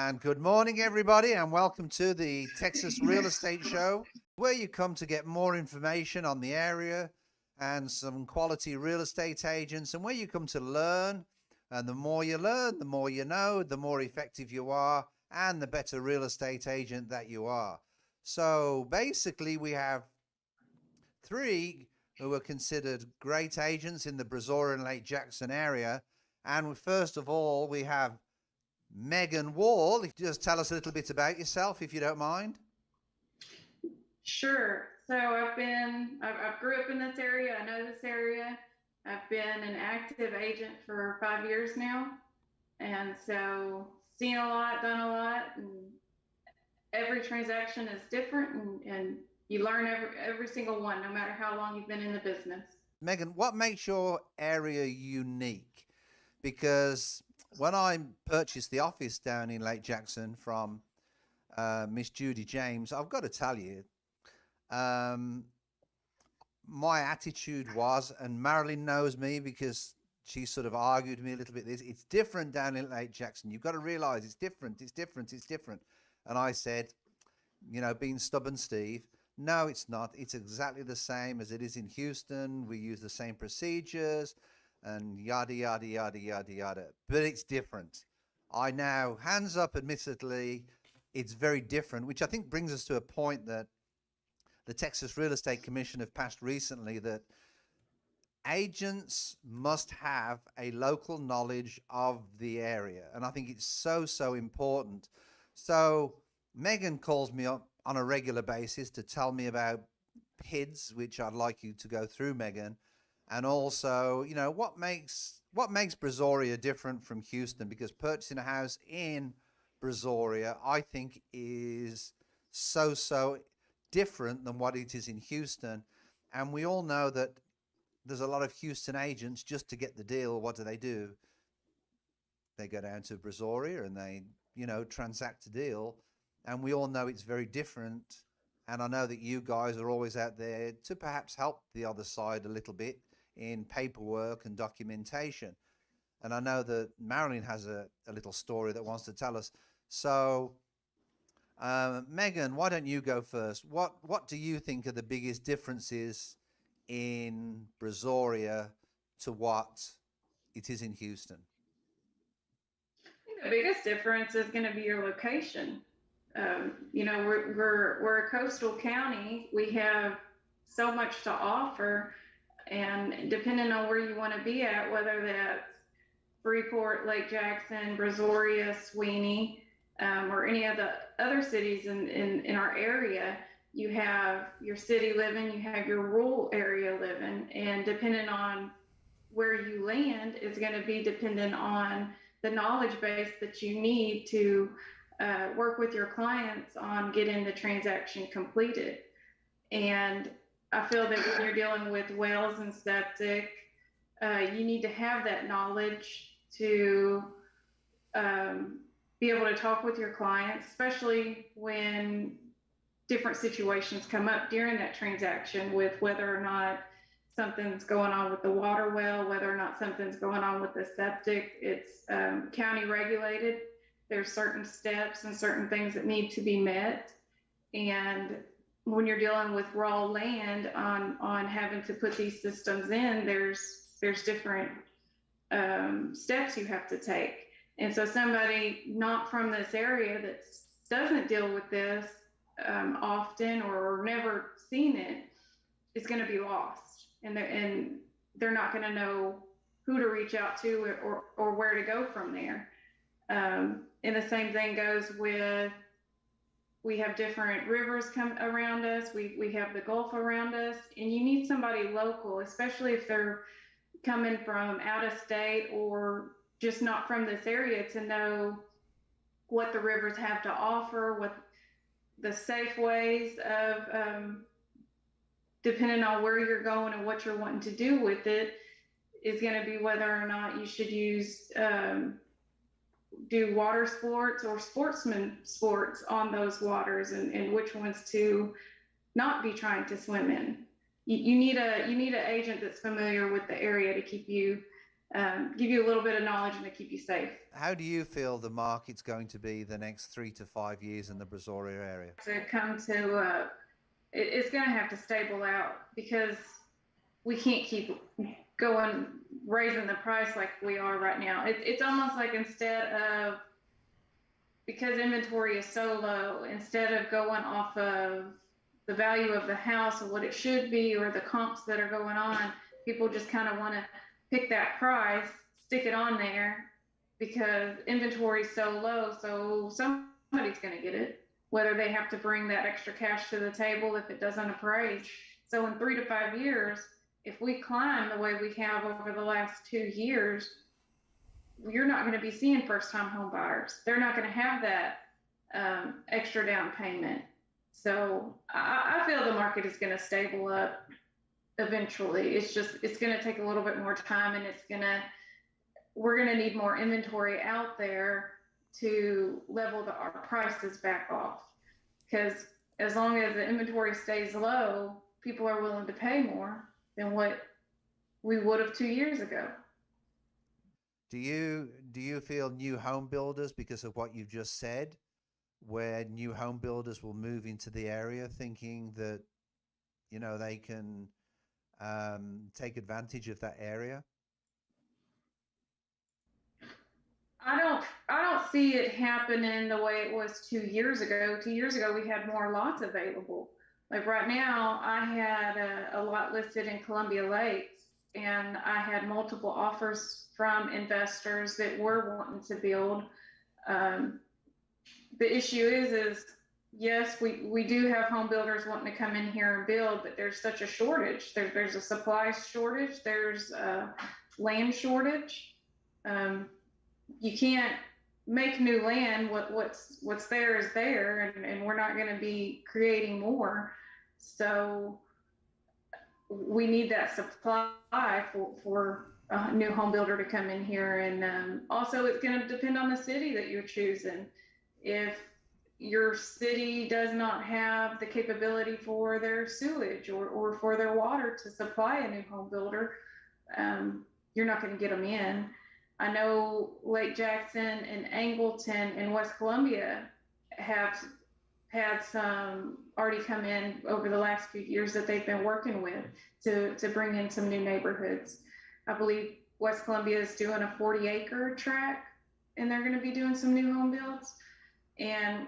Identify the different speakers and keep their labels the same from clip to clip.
Speaker 1: And good morning, everybody, and welcome to the Texas Real Estate Show, where you come to get more information on the area and some quality real estate agents, and where you come to learn. And the more you learn, the more you know, the more effective you are, and the better real estate agent that you are. So basically, we have three who are considered great agents in the Brazoria and Lake Jackson area. And first of all, we have Megan Wall. Just tell us a little bit about yourself, if you don't mind.
Speaker 2: Sure. So I've grew up in this area. I know this area. I've been an active agent for 5 years now. And so seen a lot, done a lot, and every transaction is different and you learn every single one, no matter how long you've been in the business.
Speaker 1: Megan, what makes your area unique? Because when I purchased the office down in Lake Jackson from Miss Judy James, I've got to tell you, my attitude was, and Marilyn knows me because she sort of argued with me a little bit, it's different down in Lake Jackson. You've got to realize it's different, it's different, it's different. And I said, being stubborn Steve, no, it's not. It's exactly the same as it is in Houston. We use the same procedures and yada, yada, yada, yada, yada. But it's different. I now, hands up, admittedly, it's very different, which I think brings us to a point that the Texas Real Estate Commission have passed recently, that agents must have a local knowledge of the area. And I think it's so, so important. So Megan calls me up on a regular basis to tell me about PIDs, which I'd like you to go through, Megan. And also, what makes Brazoria different from Houston? Because purchasing a house in Brazoria, I think, is so, so different than what it is in Houston. And we all know that there's a lot of Houston agents, just to get the deal, what do? They go down to Brazoria and they, transact a deal. And we all know it's very different. And I know that you guys are always out there to perhaps help the other side a little bit in paperwork and documentation. And I know that Marilyn has a little story that wants to tell us. So, Megan, why don't you go first? What do you think are the biggest differences in Brazoria to what it is in Houston?
Speaker 2: I think the biggest difference is going to be your location. We're a coastal county. We have so much to offer, and depending on where you want to be at, whether that's Freeport, Lake Jackson, Brazoria, Sweeney, or any of the other cities in our area, you have your city living, you have your rural area living, and depending on where you land is going to be dependent on the knowledge base that you need to work with your clients on getting the transaction completed. And I feel that when you're dealing with wells and septic, you need to have that knowledge to be able to talk with your clients, especially when different situations come up during that transaction, with whether or not something's going on with the water well, whether or not something's going on with the septic. It's county regulated. There's certain steps and certain things that need to be met. And when you're dealing with raw land on having to put these systems in, there's different steps you have to take. And so somebody not from this area that doesn't deal with this often or never seen it is going to be lost, and they're not going to know who to reach out to or where to go from there. And the same thing goes with, we have different rivers come around us. We have the Gulf around us, and you need somebody local, especially if they're coming from out of state or just not from this area, to know what the rivers have to offer, what the safe ways of, depending on where you're going and what you're wanting to do with it, is going to be whether or not you should do water sports or sportsman sports on those waters, and which ones to not be trying to swim in. You need an agent that's familiar with the area to keep you give you a little bit of knowledge and to keep you safe.
Speaker 1: How do you feel the market's going to be the next 3 to 5 years in the Brazoria area?
Speaker 2: To come to, it's going to have to stable out because we can't keep going raising the price like we are right now. It's almost like instead of, because inventory is so low, instead of going off of the value of the house or what it should be or the comps that are going on, people just kind of want to pick that price, stick it on there because inventory is so low. So somebody's going to get it, whether they have to bring that extra cash to the table if it doesn't appraise. So in 3 to 5 years, if we climb the way we have over the last 2 years, you're not going to be seeing first-time home buyers. They're not going to have that extra down payment. So I feel the market is going to stable up eventually. It's going to take a little bit more time, and we're going to need more inventory out there to level our prices back off. Because as long as the inventory stays low, people are willing to pay more than what we would have 2 years ago.
Speaker 1: Do you feel new home builders, because of what you've just said, where new home builders will move into the area thinking that, they can take advantage of that area?
Speaker 2: I don't see it happening the way it was 2 years ago. 2 years ago, we had more lots available. Like right now, I had a lot listed in Columbia Lakes, and I had multiple offers from investors that were wanting to build. The issue is yes, we do have home builders wanting to come in here and build, but there's such a shortage. There's a supply shortage. There's a land shortage. You can't make new land. What's there is there, and we're not going to be creating more. So we need that supply for a new home builder to come in here. And also it's going to depend on the city that you're choosing. If your city does not have the capability for their sewage or for their water to supply a new home builder, you're not going to get them in. I know Lake Jackson and Angleton and West Columbia have had some already come in over the last few years that they've been working with to bring in some new neighborhoods. I believe West Columbia is doing a 40-acre tract, and they're going to be doing some new home builds. And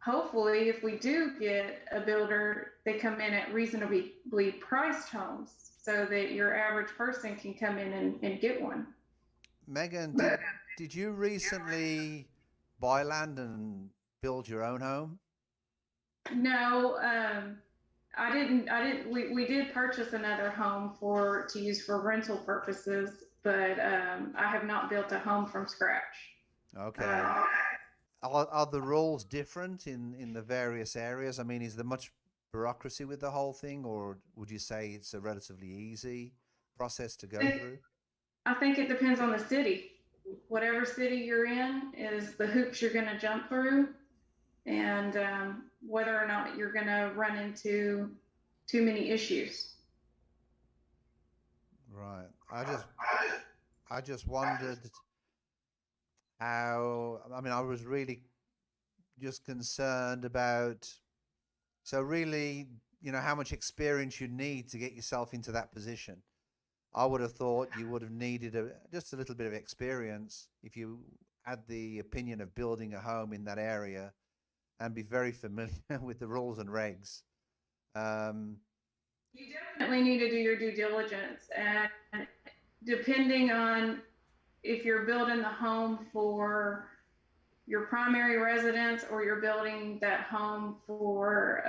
Speaker 2: hopefully, if we do get a builder, they come in at reasonably priced homes so that your average person can come in and get one.
Speaker 1: Megan, did you recently buy land and build your own home?
Speaker 2: No, I didn't. We did purchase another home to use for rental purposes, but I have not built a home from scratch.
Speaker 1: Okay. Are the rules different in the various areas? I mean, is there much bureaucracy with the whole thing, or would you say it's a relatively easy process to go through?
Speaker 2: I think it depends on the city. Whatever city you're in is the hoops you're going to jump through, and whether or not you're going to run into too many issues.
Speaker 1: Right. I just wondered how. I mean, I was really just concerned about. So really, how much experience you need to get yourself into that position. I would have thought you would have needed just a little bit of experience if you had the opinion of building a home in that area and be very familiar with the rules and regs.
Speaker 2: You definitely need to do your due diligence, and depending on if you're building the home for your primary residence or you're building that home for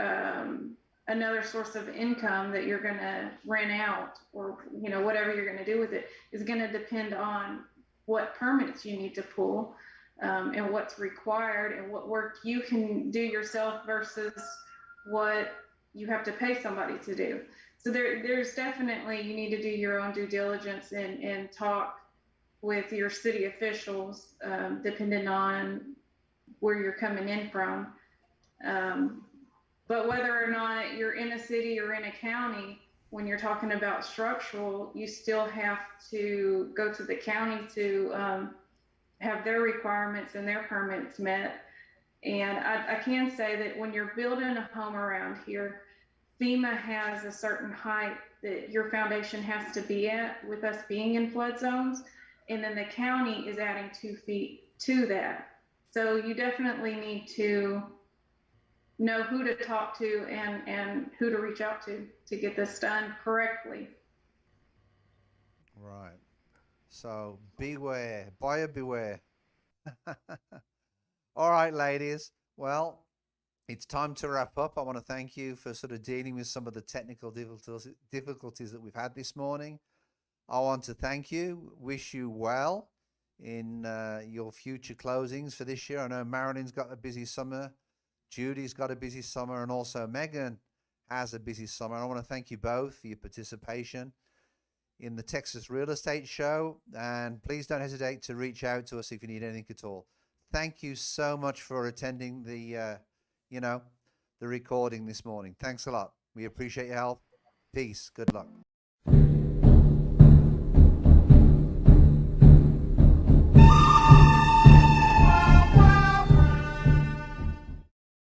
Speaker 2: another source of income that you're going to rent out, or whatever you're going to do with it, is going to depend on what permits you need to pull, and what's required and what work you can do yourself versus what you have to pay somebody to do. So there's definitely, you need to do your own due diligence and talk with your city officials, depending on where you're coming in from. But whether or not you're in a city or in a county, when you're talking about structural, you still have to go to the county to have their requirements and their permits met. And I can say that when you're building a home around here, FEMA has a certain height that your foundation has to be at, with us being in flood zones. And then the county is adding 2 feet to that. So you definitely need to know who to talk to and who to reach out to get this done correctly.
Speaker 1: Right. So beware, buyer beware. All right, ladies. Well, it's time to wrap up. I want to thank you for sort of dealing with some of the technical difficulties that we've had this morning. I want to thank you, wish you well in your future closings for this year. I know Marilyn's got a busy summer, Judy's got a busy summer, and also Megan has a busy summer. And I want to thank you both for your participation in the Texas Real Estate Show. And please don't hesitate to reach out to us if you need anything at all. Thank you so much for attending the recording this morning. Thanks a lot. We appreciate your help. Peace. Good luck.